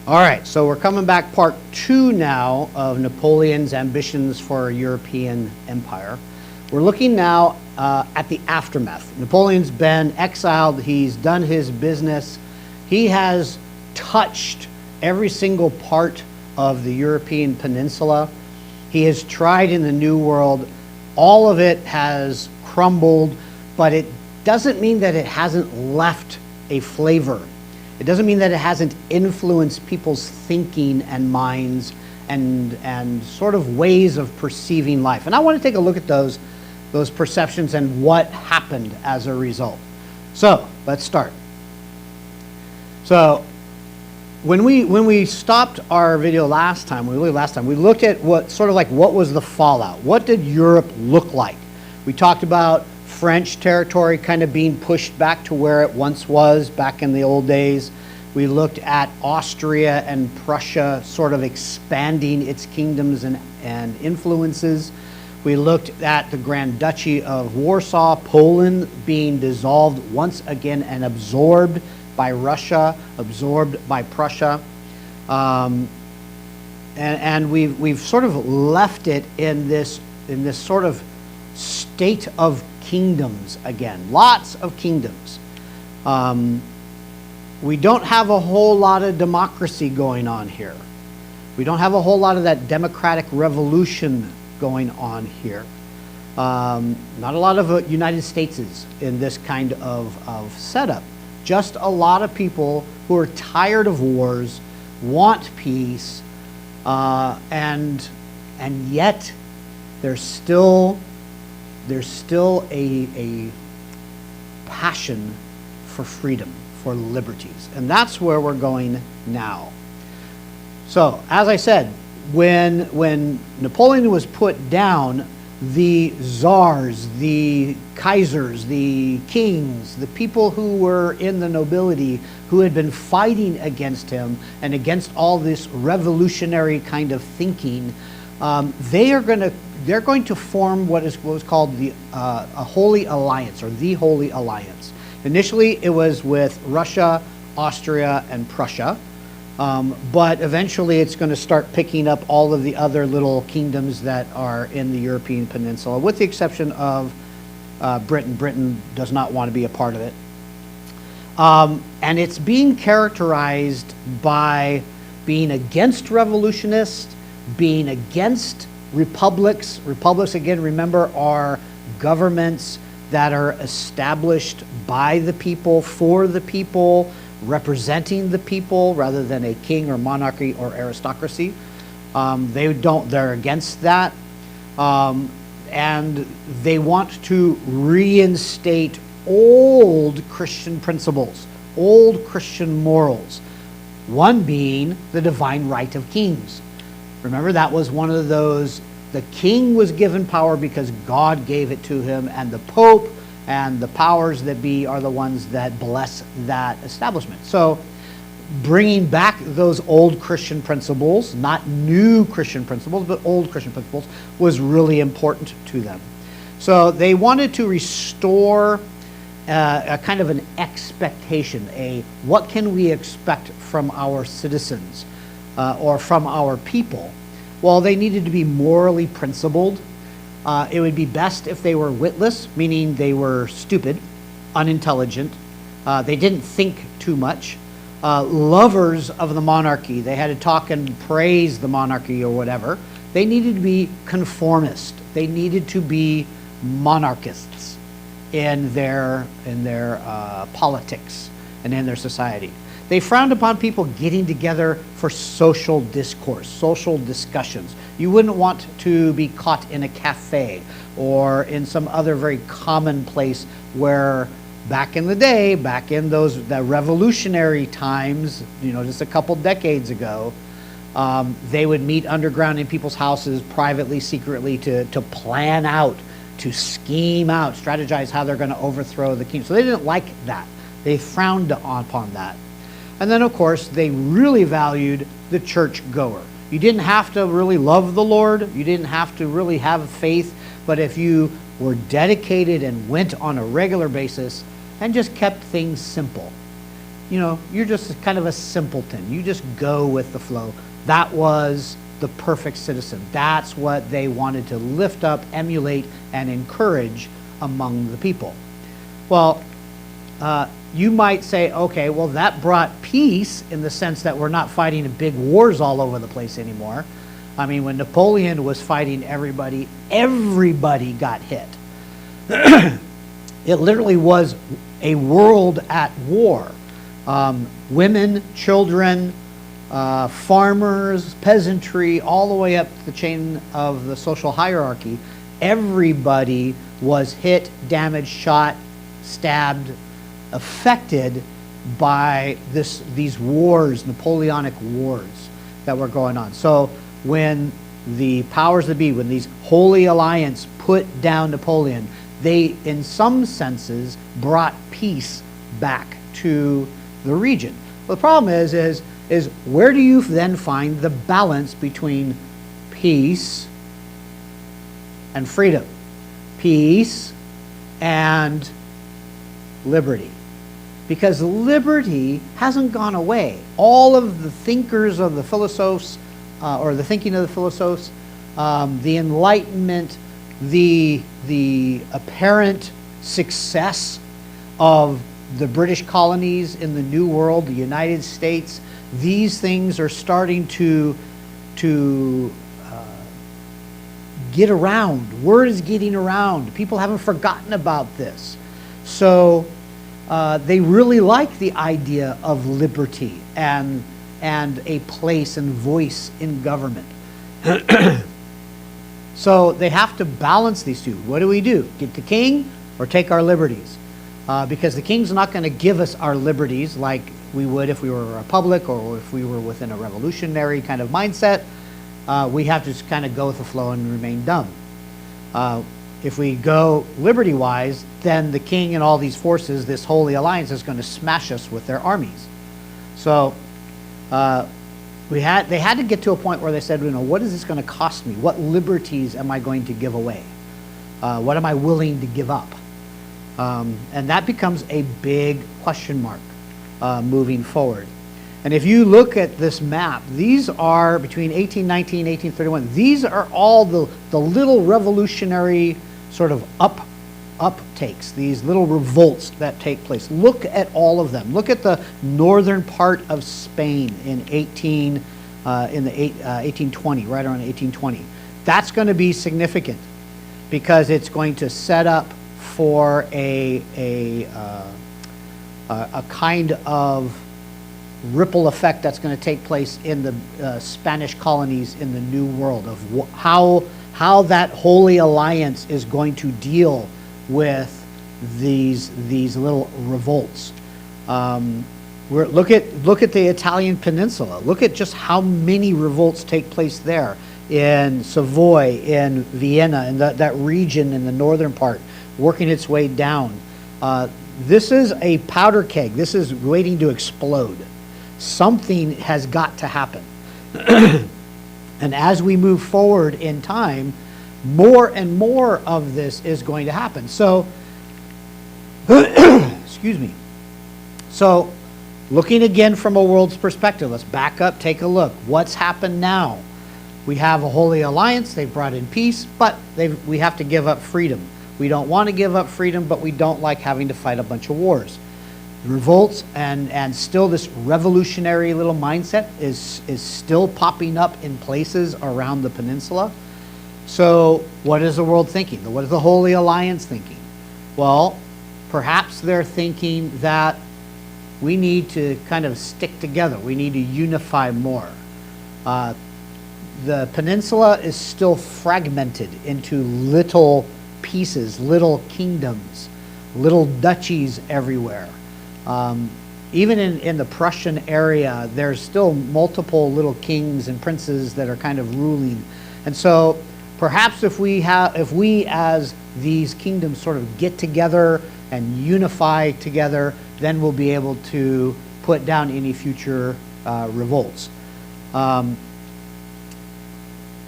All right, so we're coming back part 2 now of Napoleon's ambitions for a European empire. We're looking now at the aftermath. Napoleon's been exiled, he's done his business, he has touched every single part of the European peninsula. He has tried in the New World. All of it has crumbled, but it doesn't mean that it hasn't left a flavor. It doesn't mean that it hasn't influenced people's thinking and minds and sort of ways of perceiving life. And I want to take a look at those perceptions and what happened as a result. So let's start. So when we stopped our video last time, we looked at what was the fallout. What did Europe look like? We talked about French territory kind of being pushed back to where it once was back in the old days. We looked at Austria and Prussia sort of expanding its kingdoms and influences. We looked at the Grand Duchy of Warsaw, Poland being dissolved once again and absorbed by Russia, absorbed by Prussia. And we've sort of left it in this sort of state of kingdoms again, lots of kingdoms. We don't have a whole lot of democracy going on here. We don't have a whole lot of that democratic revolution going on here. Not a lot of United Stateses in this kind of setup. Just a lot of people who are tired of wars, want peace, and yet there's still a passion for freedom, for liberties. And that's where we're going now. So, as I said, when Napoleon was put down, the czars, the kaisers, the kings, the people who were in the nobility who had been fighting against him and against all this revolutionary kind of thinking, they're going to form what was called a Holy Alliance, or the Holy Alliance. Initially, it was with Russia, Austria, and Prussia, but eventually it's going to start picking up all of the other little kingdoms that are in the European peninsula, with the exception of Britain. Britain does not want to be a part of it. And it's being characterized by being against revolutionists, being against republics. Republics, again, remember, are governments that are established by the people, for the people, representing the people, rather than a king or monarchy or aristocracy. They're against that. And they want to reinstate old Christian principles, old Christian morals. One being the divine right of kings. Remember, that was one of those, the king was given power because God gave it to him, and the Pope and the powers that be are the ones that bless that establishment. So bringing back those old Christian principles, not new Christian principles, but old Christian principles, was really important to them. So they wanted to restore a kind of an expectation, what can we expect from our citizens or from our people? Well, they needed to be morally principled. It would be best if they were witless, meaning they were stupid, unintelligent. They didn't think too much. Lovers of the monarchy. They had to talk and praise the monarchy or whatever. They needed to be conformist. They needed to be monarchists in their politics and in their society. They frowned upon people getting together for social discourse, social discussions. You wouldn't want to be caught in a cafe or in some other very common place where back in the day, back in the revolutionary times, just a couple decades ago, they would meet underground in people's houses privately, secretly, to plan out, to scheme out, strategize how they're going to overthrow the king. So they didn't like that. They frowned upon that. And then, of course, they really valued the church goer. You didn't have to really love the Lord. You didn't have to really have faith. But if you were dedicated and went on a regular basis and just kept things simple, you're just kind of a simpleton. You just go with the flow. That was the perfect citizen. That's what they wanted to lift up, emulate, and encourage among the people. Well, you might say, okay, well, that brought peace in the sense that we're not fighting in big wars all over the place anymore. I mean, when Napoleon was fighting everybody got hit. It literally was a world at war. Women, children, farmers, peasantry, all the way up the chain of the social hierarchy, everybody was hit, damaged, shot, stabbed, affected by these wars, Napoleonic wars that were going on. So when the powers that be, when these Holy Alliance put down Napoleon, they, in some senses, brought peace back to the region. Well, the problem is where do you then find the balance between peace and freedom? Peace and liberty. Because liberty hasn't gone away. All of the thinkers of the philosophers, or the thinking of the philosophers, the Enlightenment, the apparent success of the British colonies in the New World, the United States, these things are starting to get around. Word is getting around. People haven't forgotten about this. So they really like the idea of liberty and a place and voice in government. So they have to balance these two. What do? Get the king or take our liberties? Because the king's not going to give us our liberties like we would if we were a republic or if we were within a revolutionary kind of mindset. We have to just kind of go with the flow and remain dumb. If we go liberty-wise, then the king and all these forces, this Holy Alliance, is going to smash us with their armies. So they had to get to a point where they said, what is this going to cost me? What liberties am I going to give away? What am I willing to give up? And that becomes a big question mark moving forward. And if you look at this map, these are between 1819 and 1831. These are all the little revolutionary sort of uptakes, these little revolts that take place. Look at all of them. Look at the northern part of Spain in 1820, right around 1820. That's going to be significant because it's going to set up for a kind of ripple effect that's going to take place in the Spanish colonies in the New World, of how that Holy Alliance is going to deal with these little revolts. Look at the Italian peninsula. Look at just how many revolts take place there in Savoy, in Vienna, and that region in the northern part, working its way down. This is a powder keg. This is waiting to explode. Something has got to happen. And as we move forward in time, more and more of this is going to happen. So, excuse me. So, looking again from a world's perspective, let's back up, take a look. What's happened now? We have a Holy Alliance. They've brought in peace, but we have to give up freedom. We don't want to give up freedom, but we don't like having to fight a bunch of wars. Revolts and still this revolutionary little mindset is still popping up in places around the peninsula. So what is the world thinking? What is the Holy Alliance thinking? Well, perhaps they're thinking that we need to kind of stick together. We need to unify more. The peninsula is still fragmented into little pieces, little kingdoms, little duchies everywhere. Even in the Prussian area, there's still multiple little kings and princes that are kind of ruling. And so perhaps if we as these kingdoms sort of get together and unify together, then we'll be able to put down any future revolts.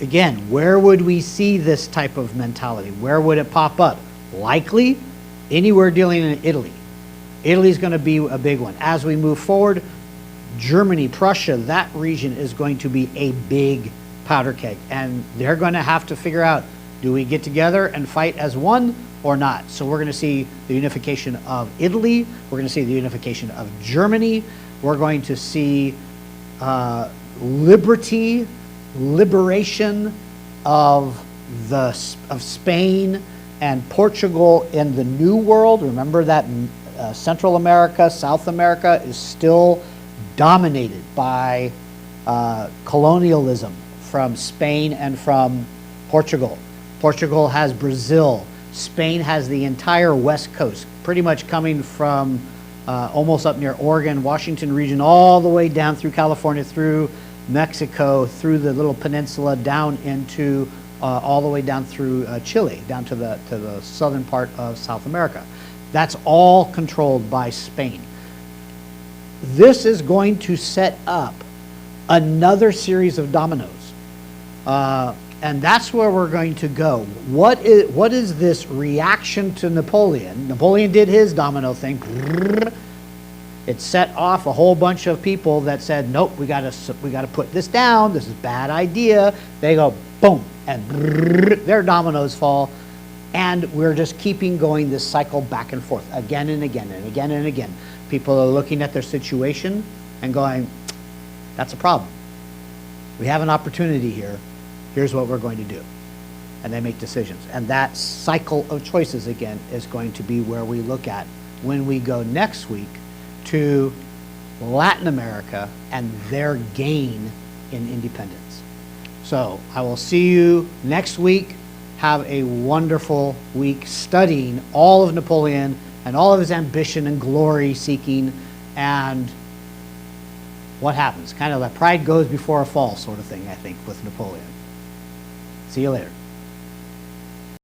Again, where would we see this type of mentality? Where would it pop up? Likely anywhere dealing in Italy. Italy's going to be a big one. As we move forward, Germany, Prussia, that region is going to be a big powder keg. And they're going to have to figure out, do we get together and fight as one or not? So we're going to see the unification of Italy. We're going to see the unification of Germany. We're going to see liberation of Spain and Portugal in the New World. Remember that Central America, South America is still dominated by colonialism from Spain and from Portugal. Portugal has Brazil. Spain has the entire West Coast, pretty much coming from almost up near Oregon, Washington region, all the way down through California, through Mexico, through the little peninsula, down into all the way down through Chile, down to the southern part of South America. That's all controlled by Spain. This is going to set up another series of dominoes. And that's where we're going to go. What is this reaction to Napoleon? Napoleon did his domino thing. It set off a whole bunch of people that said, nope, we got to put this down. This is a bad idea. They go, boom, and their dominoes fall. And we're just keeping going this cycle back and forth again and again and again and again. People are looking at their situation and going, that's a problem. We have an opportunity here. Here's what we're going to do. And they make decisions. And that cycle of choices, again, is going to be where we look at when we go next week to Latin America and their gain in independence. So I will see you next week. Have a wonderful week studying all of Napoleon and all of his ambition and glory seeking and what happens. Kind of that pride goes before a fall sort of thing, I think, with Napoleon. See you later.